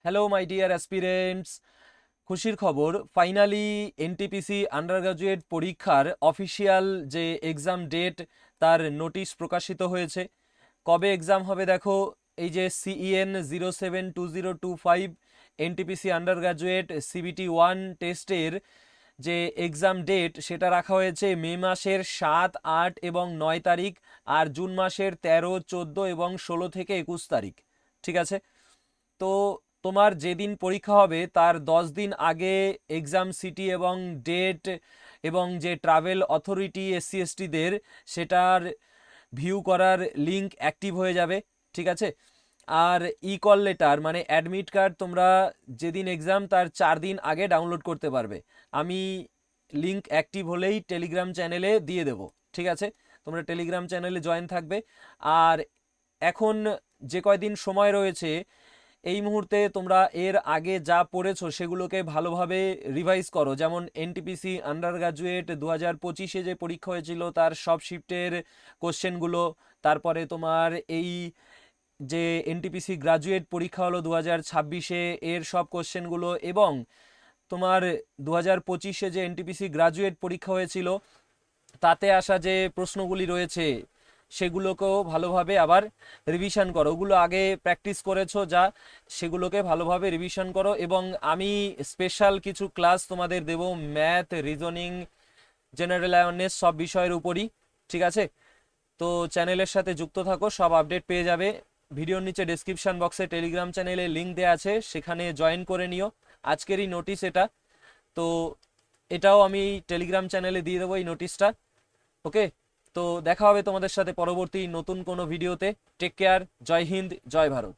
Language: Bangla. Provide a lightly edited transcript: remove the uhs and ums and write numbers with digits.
হ্যালো মাই ডিয়ার অ্যাসপিরেন্টস, খুশির খবর, ফাইনালি এনটিপিসি আন্ডার গ্রাজুয়েট পরীক্ষার অফিসিয়াল যে এক্সাম ডেট তার নোটিশ প্রকাশিত হয়েছে। কবে এক্সাম হবে দেখো, এই যে CEN 072025 NTPC under graduate CBT-1 টেস্টের যে এক্সাম ডেট সেটা রাখা হয়েছে মে মাসের 7, 8 এবং 9 তারিখ, আর জুন মাসের 13, 14 এবং 16 থেকে 21 তারিখ। ঠিক আছে, তো তোমার যেদিন পরীক্ষা হবে তার 10 দিন আগে এক্সাম সিটি এবং ডেট এবং যে ট্রাভেল অথরিটি SC/STদের সেটার ভিউ করার লিঙ্ক অ্যাক্টিভ হয়ে যাবে। ঠিক আছে, আর কল লেটার মানে অ্যাডমিট কার্ড তোমরা যেদিন এক্সাম তার 4 দিন আগে ডাউনলোড করতে পারবে। আমি লিঙ্ক অ্যাক্টিভ হলেই টেলিগ্রাম চ্যানেলে দিয়ে দেবো। ঠিক আছে, তোমরা টেলিগ্রাম চ্যানেলে জয়েন থাকবে। আর এখন যে কয়দিন সময় রয়েছে এই মুহূর্তে তোমরা এর আগে যা পড়েছো সেগুলোকে ভালোভাবে রিভাইজ করো। যেমন এনটিপিসি আন্ডার গ্রাজুয়েট 2025-এ যে পরীক্ষা হয়েছিল তার সব শিফটের কোশ্চেনগুলো, তারপরে তোমার এই যে এনটিপিসি গ্রাজুয়েট পরীক্ষা হলো 2026-এ এর সব কোশ্চেনগুলো, এবং তোমার 2025-এ যে এনটিপিসি গ্রাজুয়েট পরীক্ষা হয়েছিল তাতে আসা যে প্রশ্নগুলি রয়েছে সেগুলোকেও ভালোভাবে আবার রিভিশন করো। ওগুলো আগে প্র্যাকটিস করেছো যা, সেগুলোকে ভালোভাবে রিভিশন করো। এবং আমি স্পেশাল কিছু ক্লাস তোমাদের দেব ম্যাথ, রিজনিং, জেনারেল অ্যাওয়ারনেস সব বিষয়ের উপরই। ঠিক আছে, তো চ্যানেলের সাথে যুক্ত থাকো, সব আপডেট পেয়ে যাবে। ভিডিওর নিচে ডেসক্রিপশন বক্সে টেলিগ্রাম চ্যানেলে লিঙ্ক দেওয়া আছে, সেখানে জয়েন করে নিও। আজকেরই নোটিশ এটা, তো এটাও আমি টেলিগ্রাম চ্যানেলে দিয়ে দেবো এই নোটিশটা। ওকে, তো দেখা হবে তোমাদের সাথে পরবর্তী নতুন কোনো ভিডিওতে। টেক কেয়ার, জয় হিন্দ, জয় ভারত।